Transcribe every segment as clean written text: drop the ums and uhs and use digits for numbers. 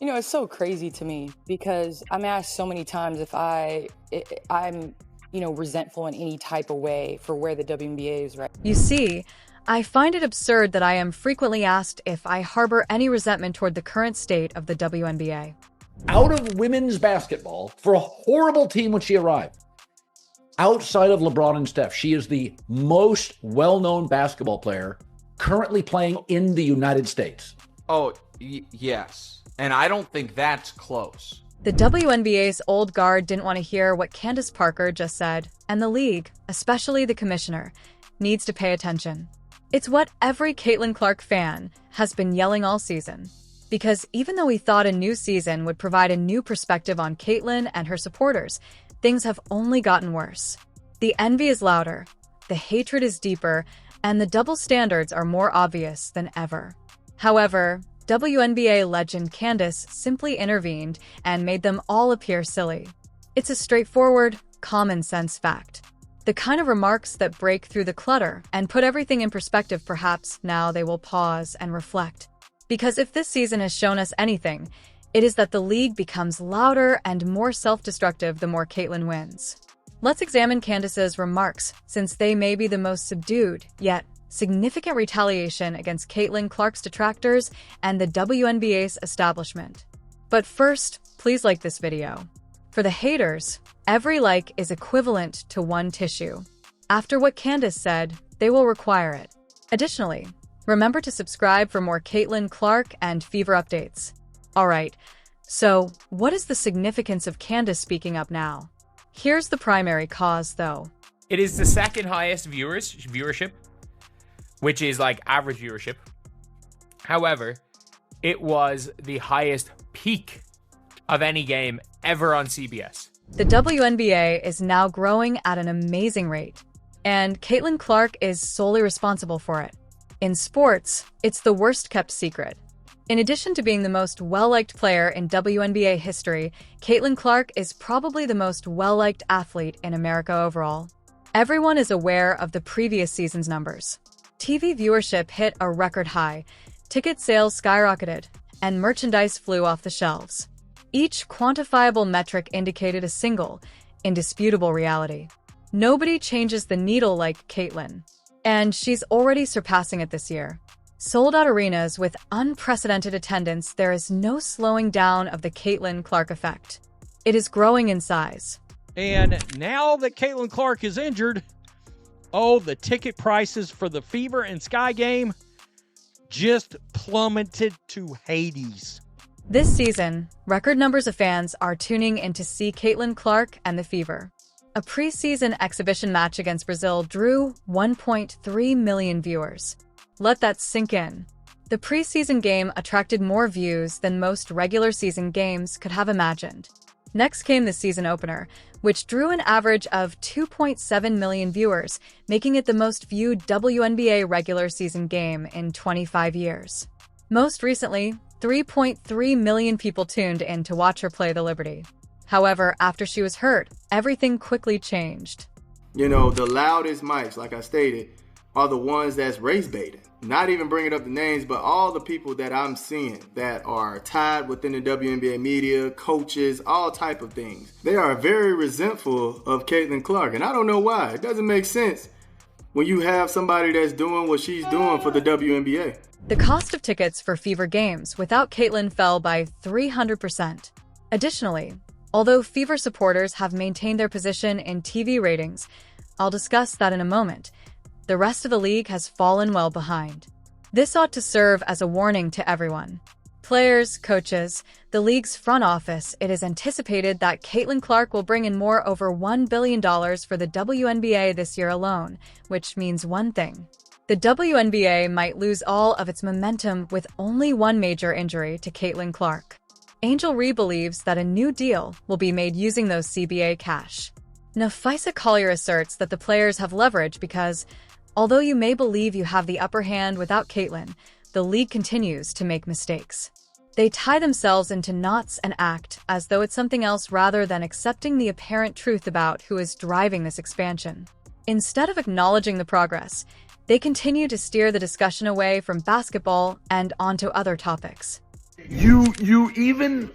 It's so crazy to me because I'm asked so many times if I'm resentful in any type of way for where the WNBA is right. You see, I find it absurd that I am frequently asked if I harbor any resentment toward the current state of the WNBA. Out of women's basketball for a horrible team when she arrived. Outside of LeBron and Steph, she is the most well-known basketball player currently playing in the United States. Oh, yes. And I don't think that's close. The WNBA's old guard didn't want to hear what Candace Parker just said, and the league, especially the commissioner, needs to pay attention. It's what every Caitlin Clark fan has been yelling all season. Because even though we thought a new season would provide a new perspective on Caitlin and her supporters, things have only gotten worse. The envy is louder, the hatred is deeper, and the double standards are more obvious than ever. However, WNBA legend Candace simply intervened and made them all appear silly. It's a straightforward, common-sense fact. The kind of remarks that break through the clutter and put everything in perspective. Perhaps now they will pause and reflect. Because if this season has shown us anything, it is that the league becomes louder and more self-destructive the more Caitlin wins. Let's examine Candace's remarks, since they may be the most subdued, yet significant retaliation against Caitlin Clark's detractors and the WNBA's establishment. But first, please like this video. For the haters, every like is equivalent to one tissue. After what Candace said, they will require it. Additionally, remember to subscribe for more Caitlin Clark and Fever updates. Alright, so what is the significance of Candace speaking up now? Here's the primary cause, though. It is the second highest viewership, which is like average viewership. However, it was the highest peak of any game ever on CBS. The WNBA is now growing at an amazing rate, and Caitlin Clark is solely responsible for it. In sports, it's the worst-kept secret. In addition to being the most well-liked player in WNBA history, Caitlin Clark is probably the most well-liked athlete in America overall. Everyone is aware of the previous season's numbers. TV viewership hit a record high, ticket sales skyrocketed, and merchandise flew off the shelves. Each quantifiable metric indicated a single, indisputable reality. Nobody changes the needle like Caitlin, and she's already surpassing it this year. Sold-out arenas with unprecedented attendance, there is no slowing down of the Caitlin Clark effect. It is growing in size. And now that Caitlin Clark is injured, the ticket prices for the Fever and Sky game just plummeted to Hades. This season, record numbers of fans are tuning in to see Caitlin Clark and the Fever. A preseason exhibition match against Brazil drew 1.3 million viewers. Let that sink in. The preseason game attracted more views than most regular season games could have imagined. Next came the season opener, which drew an average of 2.7 million viewers, making it the most viewed WNBA regular season game in 25 years. Most recently, 3.3 million people tuned in to watch her play the Liberty. However, after she was hurt, everything quickly changed. The loudest mics, like I stated, are the ones that's race baiting. Not even bringing up the names, but all the people that I'm seeing that are tied within the WNBA media, coaches, all type of things. They are very resentful of Caitlin Clark, and I don't know why. It doesn't make sense when you have somebody that's doing what she's doing for the WNBA. The cost of tickets for Fever games without Caitlin fell by 300%. Additionally, although Fever supporters have maintained their position in TV ratings, I'll discuss that in a moment, the rest of the league has fallen well behind. This ought to serve as a warning to everyone. Players, coaches, the league's front office, it is anticipated that Caitlin Clark will bring in more over $1 billion for the WNBA this year alone, which means one thing. The WNBA might lose all of its momentum with only one major injury to Caitlin Clark. Angel Reed believes that a new deal will be made using those CBA cash. Nafisa Collier asserts that the players have leverage because, although you may believe you have the upper hand without Caitlin, the league continues to make mistakes. They tie themselves into knots and act as though it's something else rather than accepting the apparent truth about who is driving this expansion. Instead of acknowledging the progress, they continue to steer the discussion away from basketball and onto other topics. You even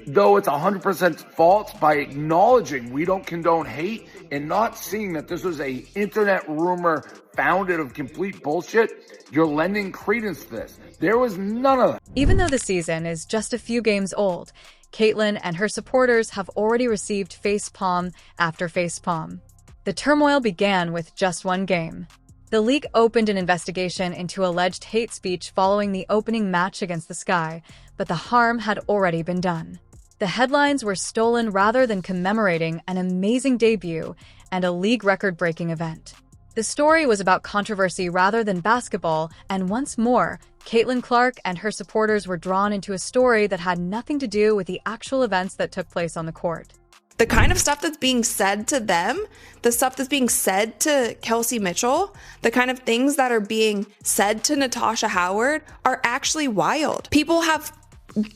though it's 100% false, by acknowledging we don't condone hate and not seeing that this was a internet rumor founded of complete bullshit, you're lending credence to this. There was none of that. Even though the season is just a few games old, Caitlyn and her supporters have already received facepalm after facepalm. The turmoil began with just one game. The league opened an investigation into alleged hate speech following the opening match against the Sky, but the harm had already been done. The headlines were stolen rather than commemorating an amazing debut and a league record-breaking event. The story was about controversy rather than basketball, and once more, Caitlin Clark and her supporters were drawn into a story that had nothing to do with the actual events that took place on the court. The kind of stuff that's being said to them, the stuff that's being said to Kelsey Mitchell, the kind of things that are being said to Natasha Howard are actually wild. People have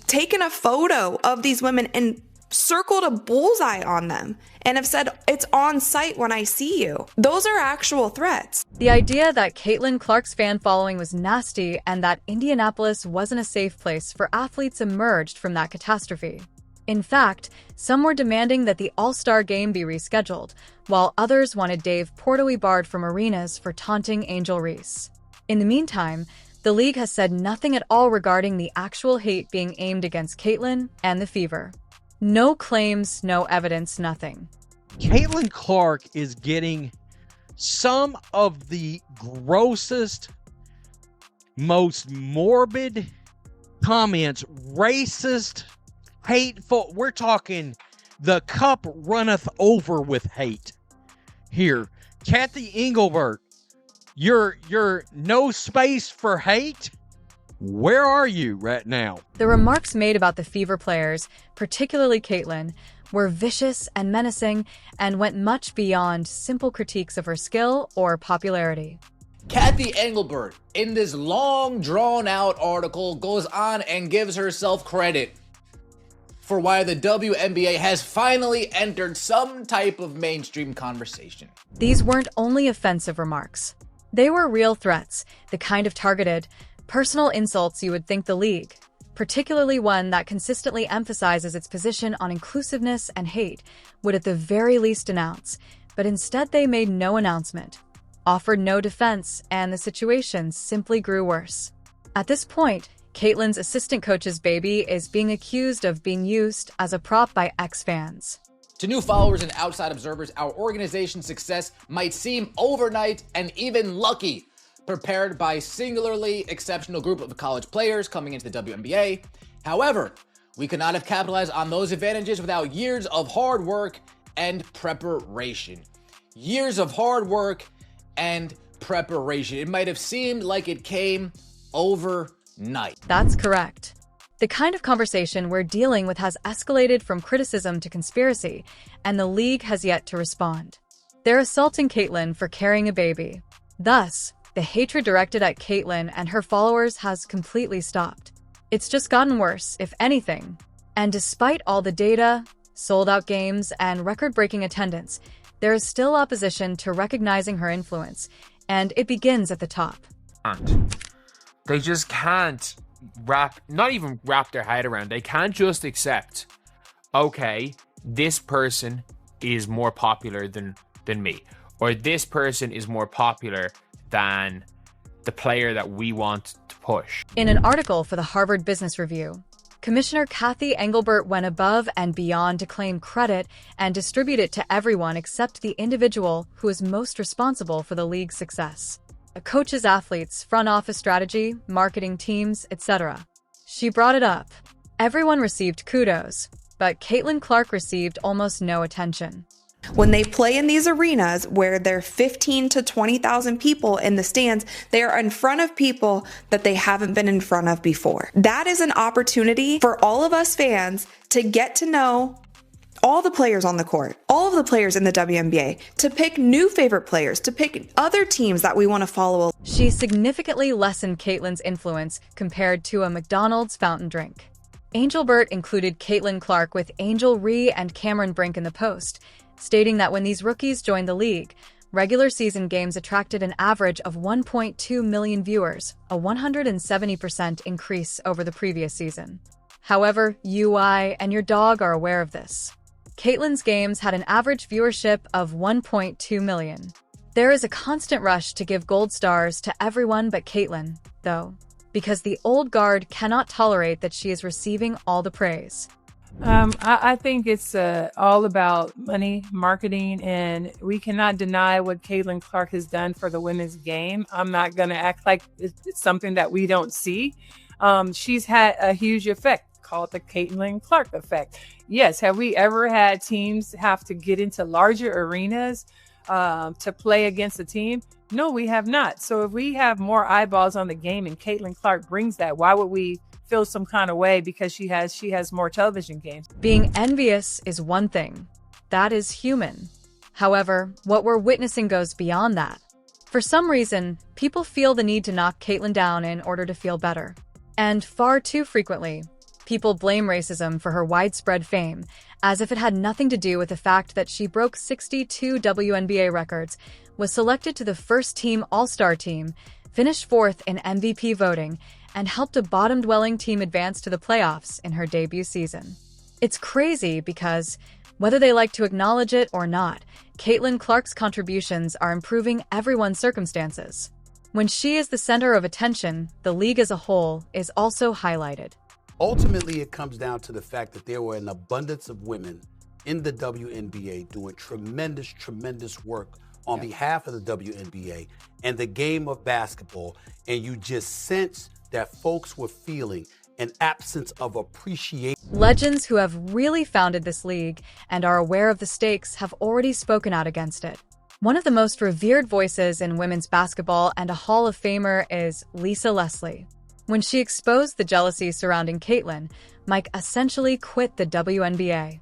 taken a photo of these women and circled a bullseye on them and have said, it's on site when I see you. Those are actual threats. The idea that Caitlin Clark's fan following was nasty and that Indianapolis wasn't a safe place for athletes emerged from that catastrophe. In fact, some were demanding that the All-Star game be rescheduled, while others wanted Dave Portnoy barred from arenas for taunting Angel Reese. In the meantime, the league has said nothing at all regarding the actual hate being aimed against Caitlyn and the Fever. No claims, no evidence, nothing. Caitlin Clark is getting some of the grossest, most morbid comments, racist, hateful. We're talking the cup runneth over with hate. Here, Kathy Engelbert, you're no space for hate. Where are you right now? The remarks made about the Fever players, particularly Caitlyn, were vicious and menacing and went much beyond simple critiques of her skill or popularity. Kathy Engelbert, in this long, drawn-out article, goes on and gives herself credit for why the WNBA has finally entered some type of mainstream conversation. These weren't only offensive remarks. They were real threats, the kind of targeted, personal insults you would think the league, particularly one that consistently emphasizes its position on inclusiveness and hate, would at the very least denounce, but instead they made no announcement, offered no defense, and the situation simply grew worse. At this point, Caitlyn's assistant coach's baby is being accused of being used as a prop by ex-fans. To new followers and outside observers, our organization's success might seem overnight and even lucky, prepared by a singularly exceptional group of college players coming into the WNBA. However, we could not have capitalized on those advantages without years of hard work and preparation. Years of hard work and preparation. It might have seemed like it came overnight. That's correct. The kind of conversation we're dealing with has escalated from criticism to conspiracy, and the league has yet to respond. They're assaulting Caitlyn for carrying a baby. Thus, the hatred directed at Caitlyn and her followers has completely stopped. It's just gotten worse, if anything. And despite all the data, sold-out games, and record-breaking attendance, there is still opposition to recognizing her influence, and it begins at the top. They just can't not even wrap their head around. They can't just accept, okay, this person is more popular than me, or this person is more popular than the player that we want to push. In an article for the Harvard Business Review, Commissioner Kathy Engelbert went above and beyond to claim credit and distribute it to everyone except the individual who is most responsible for the league's success. A coach's athletes, front office strategy, marketing teams, etc. She brought it up. Everyone received kudos, but Caitlin Clark received almost no attention. When they play in these arenas where there are 15 to 20,000 people in the stands, they are in front of people that they haven't been in front of before. That is an opportunity for all of us fans to get to know all the players on the court, all of the players in the WNBA, to pick new favorite players, to pick other teams that we want to follow. She significantly lessened Caitlyn's influence compared to a McDonald's fountain drink. Engelbert included Caitlin Clark with Angel Reese and Cameron Brink in the post, stating that when these rookies joined the league, Regular season games attracted an average of 1.2 million viewers, a 170% increase over the previous season. However, I and your dog are aware of this. Caitlyn's games had an average viewership of 1.2 million. There is a constant rush to give gold stars to everyone but Caitlyn, though, because the old guard cannot tolerate that she is receiving all the praise. I think it's all about money, marketing, and we cannot deny what Caitlin Clark has done for the women's game. I'm not going to act like it's something that we don't see. She's had a huge effect, called the Caitlin Clark effect. Yes, have we ever had teams have to get into larger arenas to play against a team? No, we have not. So if we have more eyeballs on the game and Caitlin Clark brings that, why would we feel some kind of way because she has more television games? Being envious is one thing. That is human. However, what we're witnessing goes beyond that. For some reason, people feel the need to knock Caitlyn down in order to feel better. And far too frequently, people blame racism for her widespread fame, as if it had nothing to do with the fact that she broke 62 WNBA records, was selected to the first-team All-Star team, finished fourth in MVP voting, and helped a bottom-dwelling team advance to the playoffs in her debut season. It's crazy because, whether they like to acknowledge it or not, Caitlin Clark's contributions are improving everyone's circumstances. When she is the center of attention, the league as a whole is also highlighted. Ultimately, it comes down to the fact that there were an abundance of women in the WNBA doing tremendous work on behalf of the WNBA and the game of basketball, and you just sense that folks were feeling an absence of appreciation. Legends who have really founded this league and are aware of the stakes have already spoken out against it. One of the most revered voices in women's basketball and a Hall of Famer is Lisa Leslie. When she exposed the jealousy surrounding Caitlyn, Mike essentially quit the WNBA.